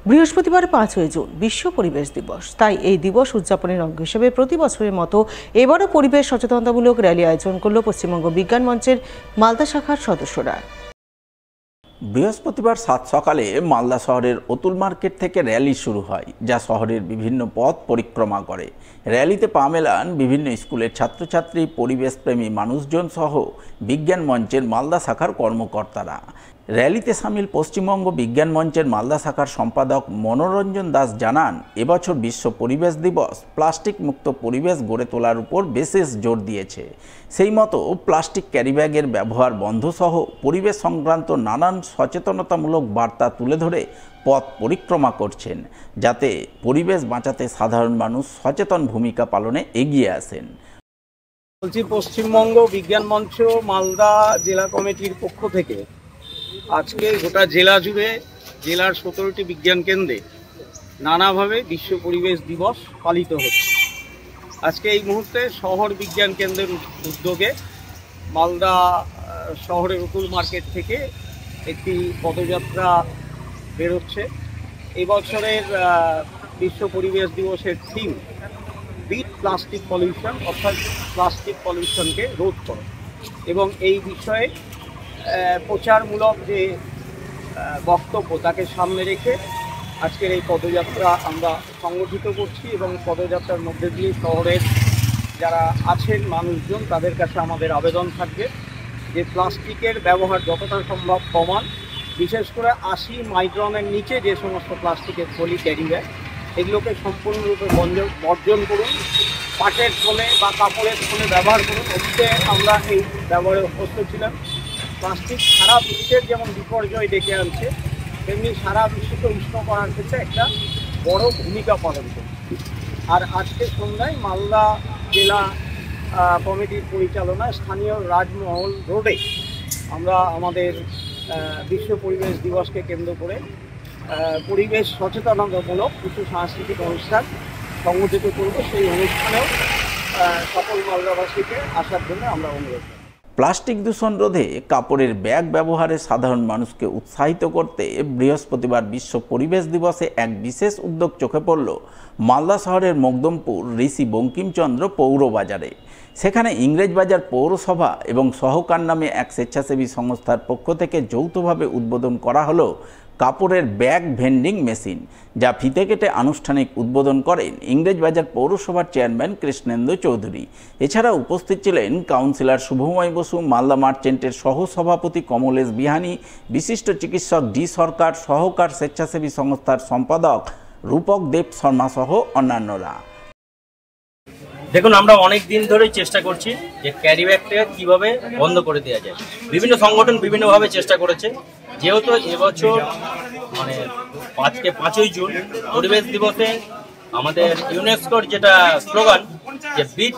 বৃহস্পতিবার 5ই জুন বিশ্ব পরিবেশ দিবস। তাই এই দিবস উদযাপনের অঙ্গ হিসেবে প্রতি বছরের মতো এবারও পরিবেশ সচেতনতামূলক র্যালি আয়োজন করল পশ্চিমবঙ্গ বিজ্ঞান মঞ্চের মালদা শাখার সদস্যরা। বৃহস্পতিবার সাত সকালে মালদা শহরের অতুল মার্কেট থেকে র্যালি শুরু হয়, যা শহরের বিভিন্ন পথ পরিক্রমা করে। র্যালিতে পা মেলান বিভিন্ন স্কুলের ছাত্রছাত্রী, পরিবেশপ্রেমী মানুষজন সহ বিজ্ঞান মঞ্চের মালদা শাখার কর্মকর্তারা। র্যালিতে সামিল পশ্চিমবঙ্গ বিজ্ঞান মঞ্চের মালদা শাখার সম্পাদক মনোরঞ্জন দাস জানান, এবছর বিশ্ব পরিবেশ দিবস প্লাস্টিক মুক্ত পরিবেশ গড়ে তোলার উপর বিশেষ জোর দিয়েছে। সেই মতো প্লাস্টিক ক্যারিব্যাগের ব্যবহার বন্ধ সহ পরিবেশ সংক্রান্ত নানান সচেতনতামূলক বার্তা তুলে ধরে পথ পরিক্রমা করছেন, যাতে পরিবেশ বাঁচাতে সাধারণ মানুষ সচেতন ভূমিকা পালনে এগিয়ে আসেন। বলছি, পশ্চিমবঙ্গ বিজ্ঞান মঞ্চ মালদা জেলা কমিটির পক্ষ থেকে আজকে গোটা জেলা জুড়ে জেলার 17টি বিজ্ঞান কেন্দ্রে নানাভাবে বিশ্ব পরিবেশ দিবস পালিত হচ্ছে। আজকে এই মুহূর্তে শহর বিজ্ঞান কেন্দ্রের উদ্যোগে মালদা শহরের অতুল মার্কেট থেকে একটি পদযাত্রা বেরোচ্ছে। এবছরের বিশ্ব পরিবেশ দিবসের থিম বিট প্লাস্টিক পলিউশন, অর্থাৎ প্লাস্টিক পলিউশনকে রোধ করা, এবং এই বিষয়ে প্রচারমূলক যে বক্তব্য তাকে সামনে রেখে আজকের এই পদযাত্রা আমরা সংগঠিত করছি। এবং পদযাত্রার মধ্যে দিয়ে শহরের যারা আছেন মানুষজন, তাদের কাছে আমাদের আবেদন থাকবে যে প্লাস্টিকের ব্যবহার যতটা সম্ভব কমান, বিশেষ করে 80 মাইক্রনের নিচে যে সমস্ত প্লাস্টিকের থলি ক্যারি ব্যাগ, এগুলোকে সম্পূর্ণরূপে বর্জন করুন। পাটের থলে বা কাপড়ের থলে ব্যবহার করুন। অতীতে আমরা এই ব্যবহারে অভ্যস্ত ছিলাম। প্লাস্টিক সারা বিশ্বের যেমন বিপর্যয় ডেকে আনছে, তেমনি সারা বিশ্বকে উষ্ণ করার ক্ষেত্রে একটা বড় ভূমিকা পালন করছে। আর আজকে সন্ধ্যায় মালদা জেলা কমিটির পরিচালনায় স্থানীয় রাজমহল রোডে আমরা আমাদের বিশ্ব পরিবেশ দিবসকে কেন্দ্র করে পরিবেশ সচেতনতামূলক কিছু সাংস্কৃতিক অনুষ্ঠান সংগঠিত করব। সেই অনুষ্ঠানেও সকল মালদাবাসীকে আসার জন্য আমরা অনুরোধ করি। প্লাস্টিক দূষণ রোধে কাপড়ের ব্যাগ ব্যবহারে সাধারণ মানুষকে উৎসাহিত করতে বৃহস্পতিবার বিশ্ব পরিবেশ দিবসে এক বিশেষ উদ্যোগ চোখে পড়ল মালদা শহরের মকদমপুর ঋষি বঙ্কিমচন্দ্র পৌরবাজারে। সেখানে ইংরেজবাজার পৌরসভা এবং সহকার নামে এক স্বেচ্ছাসেবী সংস্থার পক্ষ থেকে যৌথভাবে উদ্বোধন করা হলো কাপড়ের ব্যাগ ভেন্ডিং মেশিন, যা ফিতে কেটে আনুষ্ঠানিক উদ্বোধন করেন ইংরেজবাজার পৌরসভার চেয়ারম্যান কৃষ্ণেন্দু চৌধুরী। এছাড়া উপস্থিত ছিলেন কাউন্সিলর শুভময় বসু, মালদা মার্চেন্টের সহসভাপতি কমলেশ বিহানি, বিশিষ্ট চিকিৎসক ডি সরকার, সহকার স্বেচ্ছাসেবী সংস্থার সম্পাদক রূপক দেব শর্মা সহ অন্যান্যরা। দেখুন, আমরা অনেক দিন ধরেই চেষ্টা করছি যে ক্যারি ব্যাগটা কীভাবে বন্ধ করে দেওয়া যায়। বিভিন্ন সংগঠন বিভিন্নভাবে চেষ্টা করেছে। যেহেতু এবছর আজকে 5ই জুন পরিবেশ দিবসে আমাদের ইউনেস্কোর যেটা স্লোগান যে বিট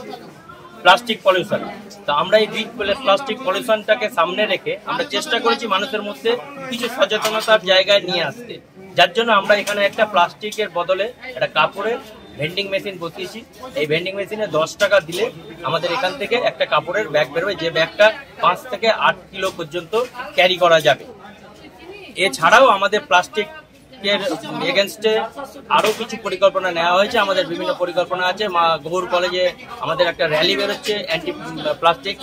প্লাস্টিক পলিউশন, তো আমরা এই বিট প্লাস্টিক পলিউশনটাকে সামনে রেখে আমরা চেষ্টা করেছি মানুষের মধ্যে কিছু সচেতনতার জায়গায় নিয়ে আসতে, যার জন্য আমরা এখানে একটা প্লাস্টিকের বদলে একটা কাপড়ের ভেন্ডিং মেশিন বসিয়েছি। এই ভেন্ডিং মেশিনে 10 টাকা দিলে আমাদের এখান থেকে একটা কাপড়ের ব্যাগ বেরোবে, যে ব্যাগটা 5 থেকে 8 কিলো পর্যন্ত ক্যারি করা যাবে। এছাড়াও আমাদের প্লাস্টিকের এগেনস্টে আরও কিছু পরিকল্পনা নেওয়া হয়েছে। আমাদের বিভিন্ন পরিকল্পনা আছে। গৌর কলেজে আমাদের একটা র্যালি বেরোচ্ছে অ্যান্টি প্লাস্টিক,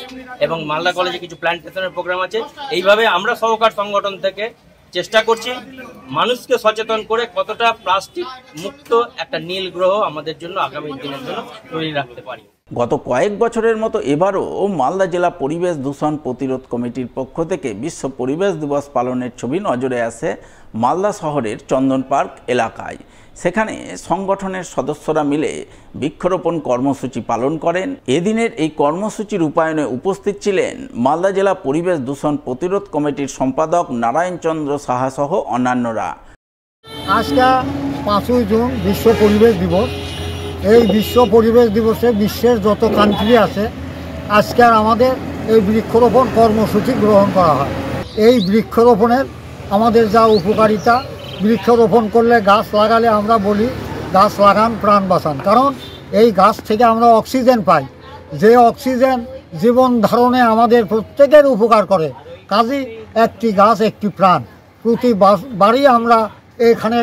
এবং মালদা কলেজে কিছু প্ল্যান্টেশনের প্রোগ্রাম আছে। এইভাবে আমরা সহকার সংগঠন থেকে চেষ্টা করছি মানুষকে সচেতন করে কতটা প্লাস্টিক মুক্ত একটা নীল গ্রহ আমাদের জন্য আগামী দিনের জন্য তৈরি রাখতে পারি। গত কয়েক বছরের মতো এবারও মালদা জেলা পরিবেশ দূষণ প্রতিরোধ কমিটির পক্ষ থেকে বিশ্ব পরিবেশ দিবস পালনের ছবি নজরে আসে মালদা শহরের চন্দন পার্ক এলাকায়। সেখানে সংগঠনের সদস্যরা মিলে বৃক্ষরোপণ কর্মসূচি পালন করেন। এদিনের এই কর্মসূচির রূপায়ণে উপস্থিত ছিলেন মালদা জেলা পরিবেশ দূষণ প্রতিরোধ কমিটির সম্পাদক নারায়ণ চন্দ্র সাহা সহ অন্যান্যরা। আজকে 5ই জুন বিশ্ব পরিবেশ দিবস। এই বিশ্ব পরিবেশ দিবসে বিশ্বের যত কান্ট্রি আছে আজকে আমাদের এই বৃক্ষরোপণ কর্মসূচি গ্রহণ করা হয়। এই বৃক্ষরোপণের আমাদের যা উপকারিতা, বৃক্ষরোপণ করলে, গাছ লাগালে আমরা বলি গাছ লাগান প্রাণ বাঁচান, কারণ এই গাছ থেকে আমরা অক্সিজেন পাই, যে অক্সিজেন জীবন ধারণে আমাদের প্রত্যেকের উপকার করে। কাজেই একটি গাছ একটি প্রাণ, প্রতি বাড়ি আমরা এখানে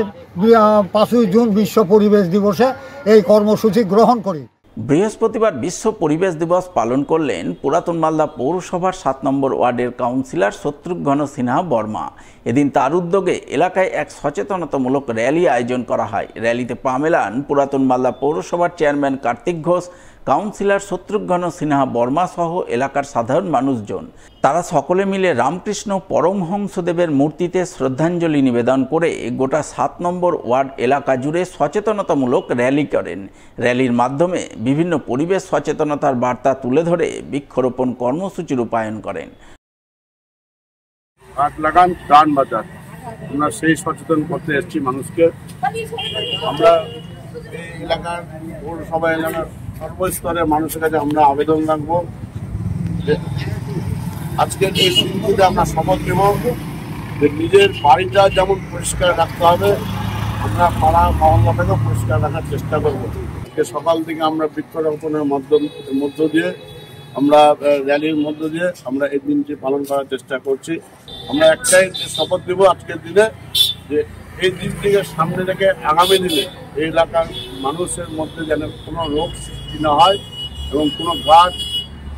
5ই জুন বিশ্ব পরিবেশ দিবসে এই কর্মসূচি গ্রহণ করি। বৃহস্পতিবার বিশ্ব পরিবেশ দিবস পালন করলেন পুরাতন মালদা পৌরসভার 7 নম্বর ওয়ার্ডের কাউন্সিলর শত্রুঘ্ন সিনহা বর্মা। এদিন তার উদ্যোগে এলাকায় এক সচেতনতামূলক র্যালি আয়োজন করা হয়। র্যালিতে পা মেলান পুরাতন মালদা পৌরসভার চেয়ারম্যান কার্তিক ঘোষ, কাউন্সিলর শত্রুঘ্ন সিনহা বর্মা সহ এলাকার সাধারণ মানুষজন। তারা সকলে মিলে রামকৃষ্ণ পরমহংসদেবের মূর্তিতে শ্রদ্ধাঞ্জলি নিবেদন করে গোটা 7 নম্বর ওয়ার্ড এলাকা জুড়ে সচেতনতামূলক র্যালি করেন। র্যালির মাধ্যমে বিভিন্ন পরিবেশ সচেতনতার বার্তা তুলে ধরে বৃক্ষরোপণ কর্মসূচি রূপায়ণ করেন। গাছ লাগান, প্রাণ বাঁচান, আমরা সেই সচেতন করতে এসেছি মানুষকে। আমরা এই এলাকার পৌরসভা এলাকার সর্বস্তরের মানুষের কাছে আমরা আবেদন রাখবো যে আজকের এই দিনটিতে আমরা শপথ নেব যে নিজের বাড়িটা যেমন পরিষ্কার রাখতে হবে, আমরা পাড়া মহল্লাটাকেও পরিষ্কার রাখার চেষ্টা করবো। সকাল থেকে আমরা বৃক্ষরোপণের মধ্য দিয়ে আমরা র্যালির মধ্য দিয়ে আমরা এই দিনটি পালন করার চেষ্টা করছি। আমরা একটাই শপথ নেব আজকের দিনে যে এই দিনটিকে সামনে রেখে আগামী দিনে এই এলাকার মানুষের মধ্যে যেন কোনো রোগ সৃষ্টি না হয় এবং কোনো গাছ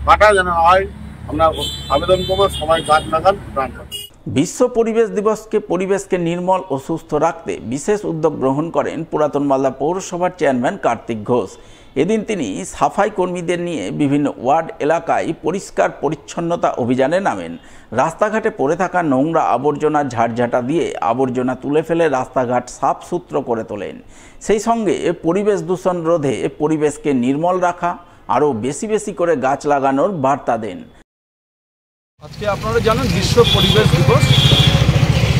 কাটা যেন হয়। আমরা আবেদন করবো সবাই গাছ লাগান, প্রাণ বাঁচান। বিশ্ব পরিবেশ দিবসকে পরিবেশকে নির্মল ও সুস্থ রাখতে বিশেষ উদ্যোগ গ্রহণ করেন পুরাতন মালদা পৌরসভার চেয়ারম্যান কার্তিক ঘোষ। এদিন তিনি সাফাই কর্মীদের নিয়ে বিভিন্ন ওয়ার্ড এলাকায় পরিষ্কার পরিচ্ছন্নতা অভিযানে নামেন। রাস্তাঘাটে পড়ে থাকা নোংরা আবর্জনা ঝাড়ঝাঁটা দিয়ে আবর্জনা তুলে ফেলে রাস্তাঘাট সাফ সুতরো করে তোলেন। সেই সঙ্গে পরিবেশ দূষণ রোধে পরিবেশকে নির্মল রাখা, আরও বেশি বেশি করে গাছ লাগানোর বার্তা দেন। আজকে আপনারা জানেন বিশ্ব পরিবেশ দিবস।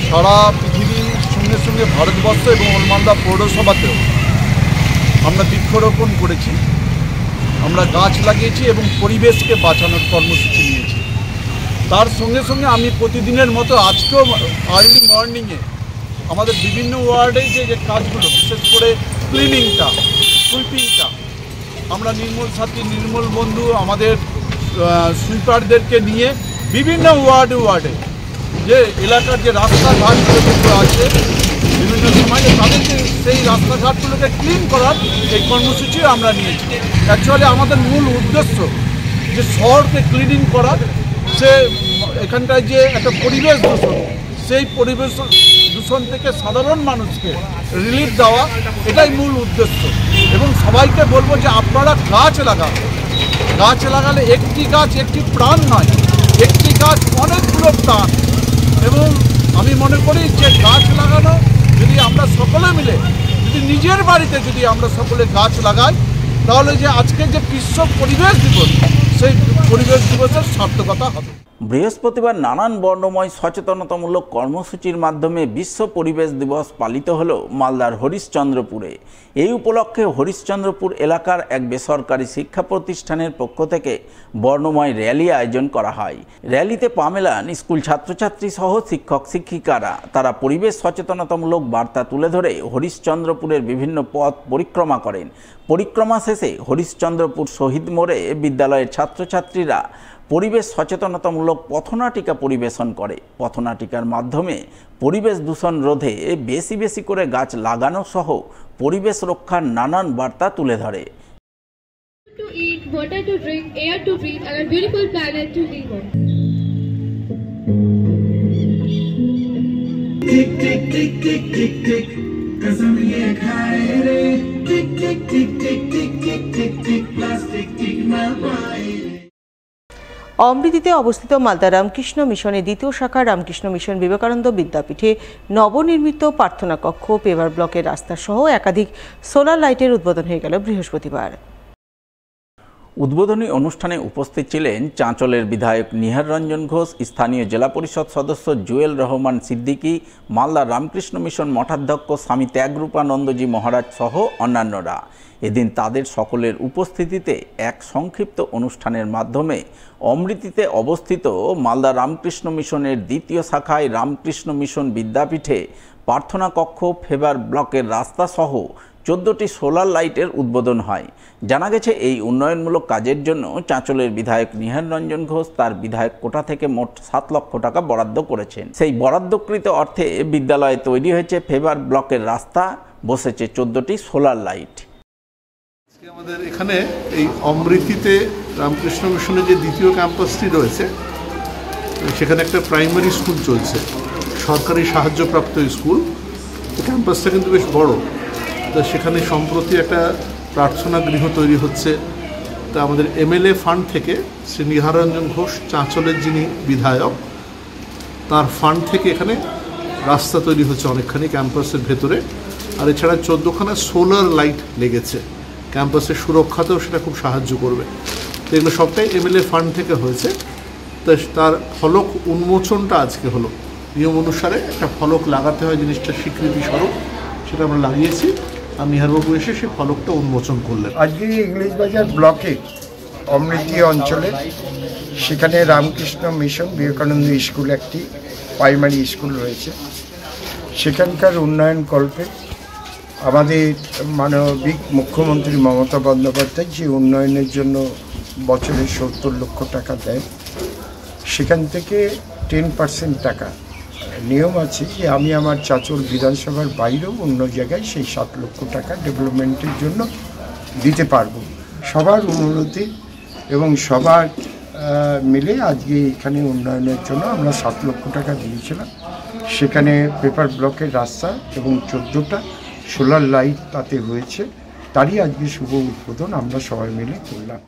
সারা পৃথিবীর সঙ্গে সঙ্গে ভারতবর্ষ এবং মালদা পৌরসভাতেও আমরা বৃক্ষরোপণ করেছি, আমরা গাছ লাগিয়েছি এবং পরিবেশকে বাঁচানোর কর্মসূচি নিয়েছি। তার সঙ্গে সঙ্গে আমি প্রতিদিনের মতো আজকেও আর্লি মর্নিংয়ে আমাদের বিভিন্ন ওয়ার্ডে যে কাজগুলো, বিশেষ করে ক্লিনিংটা, সুইপিংটা, আমরা নির্মল সাথী, নির্মল বন্ধু, আমাদের সুইপারদেরকে নিয়ে বিভিন্ন ওয়ার্ডে যে এলাকার যে রাস্তাঘাটগুলো আছে বিভিন্ন সময়ে তাদেরকে সেই রাস্তাঘাটগুলোকে ক্লিন করার এই কর্মসূচি আমরা নিয়েছি। অ্যাকচুয়ালি আমাদের মূল উদ্দেশ্য যে শহরকে ক্লিনিং করা, সে এখানটায় যে একটা পরিবেশ দূষণ, সেই পরিবেশ দূষণ থেকে সাধারণ মানুষকে রিলিফ দেওয়া, এটাই মূল উদ্দেশ্য। এবং সবাইকে বলবো যে আপনারা গাছ লাগান। গাছ লাগালে একটি গাছ একটি প্রাণ নয়, একটি গাছ অনেকগুলো প্রাণ। এবং আমি মনে করি যে গাছ লাগানো যদি আমরা সকলে মিলে, যদি নিজের বাড়িতে যদি আমরা সকলে গাছ লাগাই, তাহলে যে আজকে যে বিশ্ব পরিবেশ দিবস, সেই পরিবেশ দিবসের সার্থকতা হবে। বৃহস্পতিবার নানান বর্ণময় সচেতনতামূলক কর্মসূচির মাধ্যমে বিশ্ব পরিবেশ দিবস পালিত হল মালদার হরিশ্চন্দ্রপুরে। এই উপলক্ষে হরিশ্চন্দ্রপুর এলাকার এক বেসরকারি শিক্ষা প্রতিষ্ঠানের পক্ষ থেকে বর্ণময় র্যালি আয়োজন করা হয়। র্যালিতে পা মেলান স্কুল ছাত্রছাত্রী সহ শিক্ষক শিক্ষিকারা। তারা পরিবেশ সচেতনতামূলক বার্তা তুলে ধরে হরিশ্চন্দ্রপুরের বিভিন্ন পথ পরিক্রমা করেন। পরিক্রমা শেষে হরিশ্চন্দ্রপুর শহীদ মোড়ে বিদ্যালয়ের ছাত্রছাত্রীরা পরিবেশ সচেতনতামূলক পথনাটিকা পরিবেশন করে। পথনাটিকার মাধ্যমে পরিবেশ দূষণ রোধে বেশি বেশি করে গাছ লাগানো সহ পরিবেশ রক্ষার নানান বার্তা তুলে ধরে। To eat, water to drink, air to breathe, and a beautiful planet to live on. Tick tick tick tick tick tick, कसम ये खाए रे। Tick tick tick tick tick tick tick tick, plastic tick ना पाए। অমৃতিতে অবস্থিত মালদা রামকৃষ্ণ মিশনের দ্বিতীয় শাখা রামকৃষ্ণ মিশন বিবেকানন্দ বিদ্যাপীঠে নবনির্মিত প্রার্থনা কক্ষ, পেভার ব্লকের রাস্তা সহ একাধিক সোলার লাইটের উদ্বোধন হয়ে গেল বৃহস্পতিবার। উদ্বোধনী অনুষ্ঠানে উপস্থিত ছিলেন চাঁচলের বিধায়ক নিহার রঞ্জন ঘোষ, স্থানীয় জেলা পরিষদ সদস্য জুয়েল রহমান সিদ্দিকী, মালদা রামকৃষ্ণ মিশন মঠাধ্যক্ষ স্বামী ত্যাগরূপানন্দজি মহারাজ সহ অন্যান্যরা। এদিন তাদের সকলের উপস্থিতিতে এক সংক্ষিপ্ত অনুষ্ঠানের মাধ্যমে অমৃতিতে অবস্থিত মালদা রামকৃষ্ণ মিশনের দ্বিতীয় শাখায় রামকৃষ্ণ মিশন বিদ্যাপীঠে প্রার্থনা কক্ষ, ফেভার ব্লকের রাস্তা সহ 14টি সোলার লাইটের উদ্বোধন হয়। জানা গেছে এই উন্নয়নমূলক কাজের জন্য চাঁচলের বিধায়ক নিহার রঞ্জন ঘোষ তার বিধায়ক কোটা থেকে মোট 7 লক্ষ টাকা বরাদ্দ করেছেন। সেই বরাদ্দকৃত অর্থে বিদ্যালয়ে তৈরি হয়েছে ফেভার ব্লকের রাস্তা, বসেছে 14টি সোলার লাইট। আমাদের এখানে এই অমৃতিতে রামকৃষ্ণ মিশনের যে দ্বিতীয় ক্যাম্পাসটি রয়েছে, সেখানে একটা প্রাইমারি স্কুল চলছে, সরকারি সাহায্যপ্রাপ্ত স্কুল। ক্যাম্পাসটা কিন্তু বেশ বড়। তা সেখানে সম্প্রতি একটা প্রার্থনা গৃহ তৈরি হচ্ছে। তা আমাদের MLA ফান্ড থেকে শ্রী নিহার রঞ্জন ঘোষ, চাঁচলের যিনি বিধায়ক, তার ফান্ড থেকে এখানে রাস্তা তৈরি হচ্ছে অনেকখানি ক্যাম্পাসের ভেতরে। আর এছাড়া 14খানা সোলার লাইট লেগেছে, ক্যাম্পাসের সুরক্ষাতেও সেটা খুব সাহায্য করবে। তো এগুলো সবটাই MLA ফান্ড থেকে হয়েছে। তো তার ফলক উন্মোচনটা আজকে হলো। নিয়ম অনুসারে একটা ফলক লাগাতে হয়, জিনিসটা স্বীকৃতি স্বরূপ, সেটা আমরা লাগিয়েছি। আর নিহারবাবু এসে সেই ফলকটা উন্মোচন করলেন। আজকে ইংলিশ বাজার ব্লকে অমৃতি অঞ্চলে, সেখানে রামকৃষ্ণ মিশন বিবেকানন্দ স্কুল একটি প্রাইমারি স্কুল রয়েছে। সেখানকার উন্নয়ন কল্পে আমাদের মানবিক মুখ্যমন্ত্রী মমতা বন্দ্যোপাধ্যায় যে উন্নয়নের জন্য বছরে 70 লক্ষ টাকা দেয়, সেখান থেকে 10% টাকা নিয়ম আছে যে আমি আমার চাঁচল বিধানসভার বাইরেও অন্য জায়গায় সেই 7 লক্ষ টাকা ডেভেলপমেন্টের জন্য দিতে পারবো। সবার অনুরোধে এবং সবার মিলে আজকে এখানে উন্নয়নের জন্য আমরা 7 লক্ষ টাকা দিয়েছিলাম। সেখানে পেপার ব্লকের রাস্তা এবং 14টা সোলার লাইট তাতে হয়েছে। তারই আজকে শুভ উদ্বোধন আমরা সবাই মিলে করলাম।